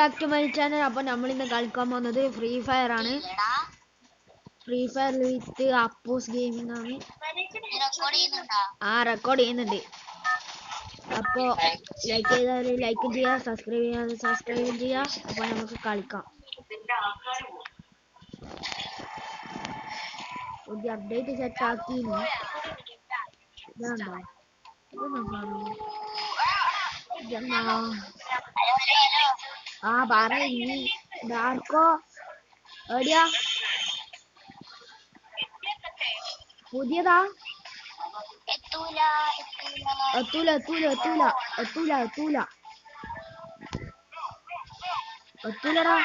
Back to my channel. അപ്പോൾ നമ്മൾ ഇന്ന് കളിക്കാൻ പോകുന്നത് ഫ്രീ ഫയർ ആണ്. ഫ്രീ ഫയർ വിത്ത് അപ്പൂസ് ഗെയിമിംഗ് ആണ്. റെക്കോർഡ് ചെയ്യുന്നുണ്ട്. അപ്പോൾ ലൈക്ക് ചെയ്താൽ ലൈക്ക് ചെയ്യുക, സബ്സ്ക്രൈബ് ചെയ്യാതെ സബ്സ്ക്രൈബ് ചെയ്യുക. അപ്പോൾ നമുക്ക് കളിക്കാം. പുതിയ അപ്ഡേറ്റ് സെറ്റ് ആക്കി. പറയ് ഡാർക്കോ എവിടെയാ? പുതിയതാ? എത്തൂല എത്തൂലടാ.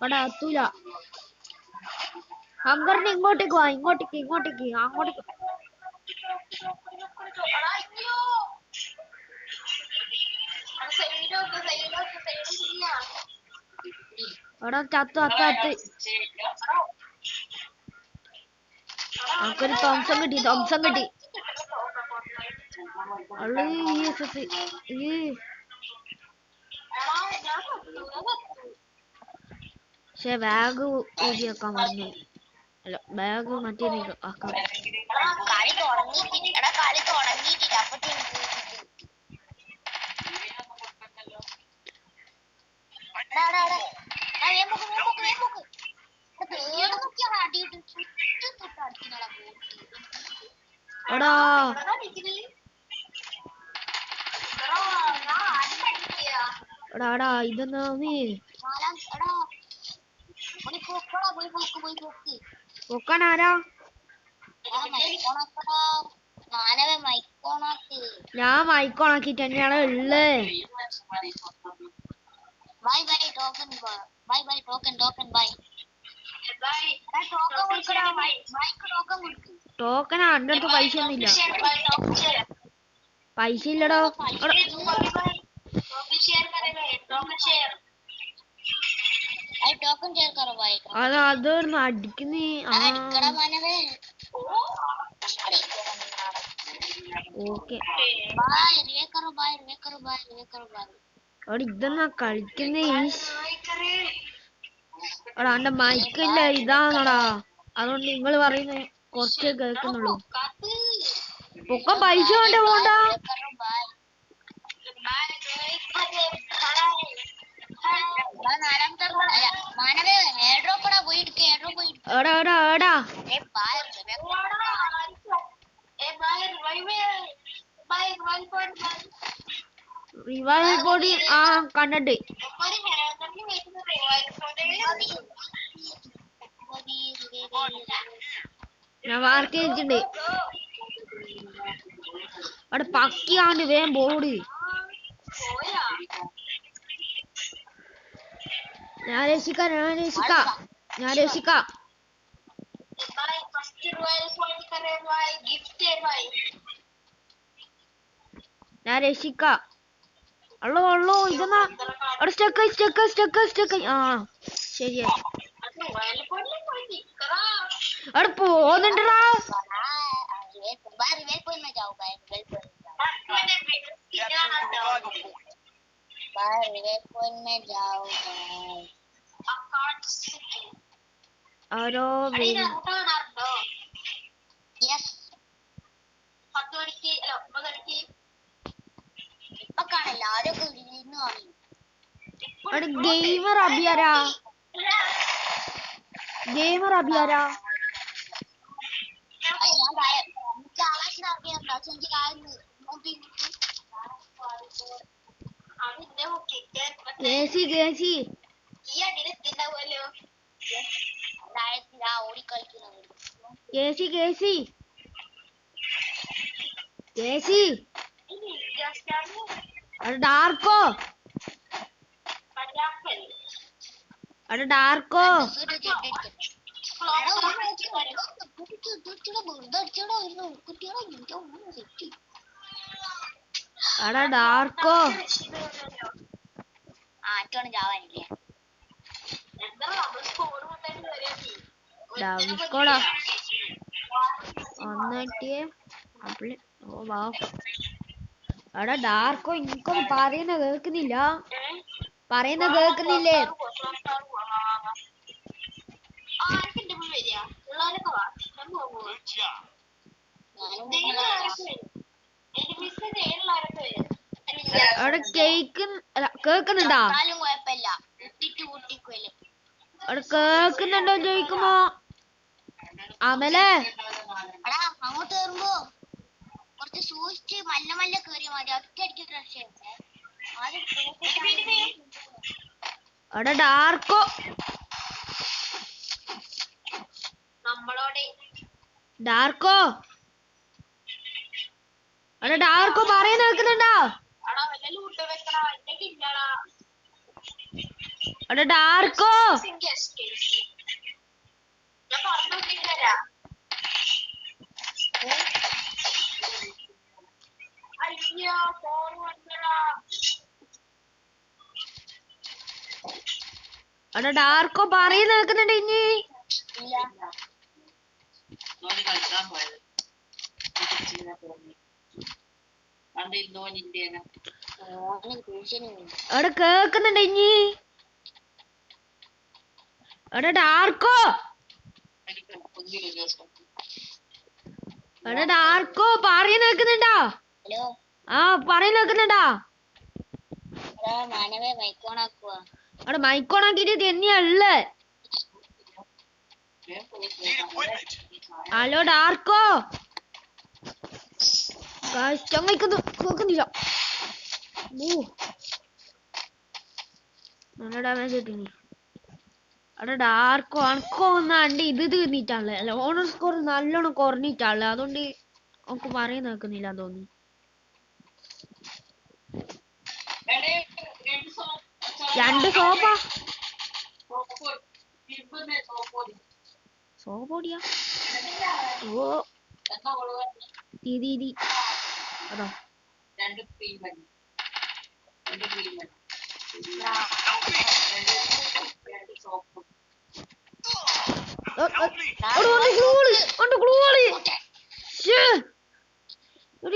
എടാ എത്തൂല. അങ്ങോട്ട് ഇങ്ങോട്ടേക്ക് വാ, ഇങ്ങോട്ടേക്ക് അങ്ങോട്ടേക്ക്. എടാ ചത്ത് നമുക്കൊരു തോംസൺ കിട്ടി. പക്ഷെ ബാഗ് ഊരിയാക്കാൻ പറഞ്ഞു. അല്ല, ബാഗ് മറ്റേ ആക്കാം. എടാ ഇതെന്നാ പൊക്കാനാരാ? ഞാൻ മൈക്കോണാക്കിട്ട് തന്നെയാണ് ഉള്ളത്. ടോക്കനാ? എൻ്റെ അടുത്ത് പൈസ ഒന്നുമില്ല. പൈസ ഇല്ലടോ. അതൊന്ന് അടിക്കുന്നേ. ഓക്കെ, ഇതെന്നാ കളിക്കുന്നേ? എടാ എന്റെ മൈക്കില്ല ഇതാണോടാ, അതുകൊണ്ട് നിങ്ങൾ പറയുന്നേ കുറച്ചേ കേൾക്കുന്നുള്ളൂ. ഒക്കെ പൈസ കൊണ്ട് പോണ്ട. റിവൈവൽ ബോഡി കണ്ടിട്ട് ഞാൻ മാർക്ക് ചെയ്തിട്ടുണ്ട്. അവിടെ പക്കിയാണ്ട് വേഗം ബോർഡ്. ഞാൻ രക്ഷിക്കാം. അള്ളോ ഇതെന്നാ? അവിടെ സ്റ്റക്ക്. ശരിയായി. അവിടെ പോകുന്നുണ്ടടാ. ആരോ ഗെയിമർ അഭിയാരാ? കേസി ഡാർക്കോ ഡാർക്കോ എടാ ഡാർക്കോ എനിക്കൊന്നും പറയുന്ന കേൾക്കുന്നില്ല. പറയുന്ന കേൾക്കുന്നില്ലേ? അവിടെ കേക്ക് കേക്കുന്നുണ്ടാ? അവിടെ കേക്കുന്നുണ്ടോ ചോദിക്കുമ്പോ അമലേ അങ്ങോട്ട് കയറുമ്പോ കുറച്ച് സൂക്ഷിച്ച് മല്ല മല്ല കേറിയ മതി. ഒറ്റയടിക്ക് രക്ഷ. അവിടെ ഡാർക്കോ നമ്മളോടെ ഡാർക്കോ അവിടെ ഡാർക്കോ പറയുന്ന കേൾക്കുന്നുണ്ടോ? അവിടെ ഡാർക്കോ അവിടെ ഡാർക്കോ പറയുന്ന കേൾക്കുന്നുണ്ട് ഇനി. അവിടെ കേക്കുന്നുണ്ട് ഇനി. അവിടെ ഡാർക്കോ അവിടെ ഡാർക്കോ പറയുന്ന കേൾക്കുന്നുണ്ടോ? ആ പറയുന്ന കേൾക്കുന്നുണ്ടോ? അവിടെ മൈക്കോണാക്കിട്ട് തന്നെയല്ലേ. ഹലോ ഡാർക്കോ ചങ്ങയ്ക്കുന്നു കേൾക്കുന്നില്ല. നല്ല ഡാമേജ് കിട്ടിനി. അവിടെ ഡാർക്കോ അനക്കോ ഒന്നാണ്ട് ഇത് തീർന്നിട്ടാണല്ലേ. ഓണർ സ്കോർ നല്ലോണം കുറഞ്ഞിട്ടാണല്ലേ. അതുകൊണ്ട് നമുക്ക് പറയുന്ന കേൾക്കുന്നില്ല തോന്നി. രണ്ട് സോപ്പൊടിയാ. ഓ ദീദി അതോ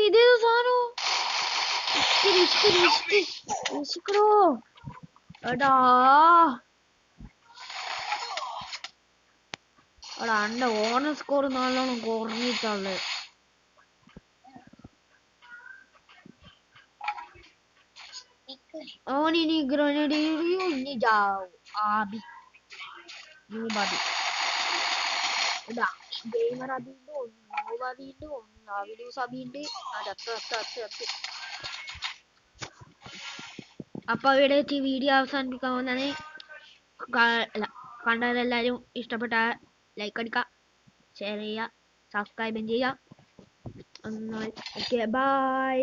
ഇതേ സാധനോ എടാ എടാ എന്റെ ഓണർ സ്കോർ നല്ലോണം കുറഞ്ഞിട്ടുള്ളു. ഓനിനി ഗ്രനേഡ് ഇനി ജാവും ആബി നൂബാബി. ഇതാ ഗെയിമർ അബിണ്ട്, നൂബാബിണ്ട്, ആബിലൂസ് അബിണ്ട്. അപ്പൊ ഇവിടെ വെച്ച് വീഡിയോ അവസാനിപ്പിക്കാൻ പോകുന്നതാണ്. കണ്ടവരെല്ലാരും ഇഷ്ടപ്പെട്ട ലൈക്ക് അടിക്കുക, ഷെയർ ചെയ്യുക, സബ്സ്ക്രൈബും ചെയ്യുക. എന്നാൽ ഓക്കെ ബൈ.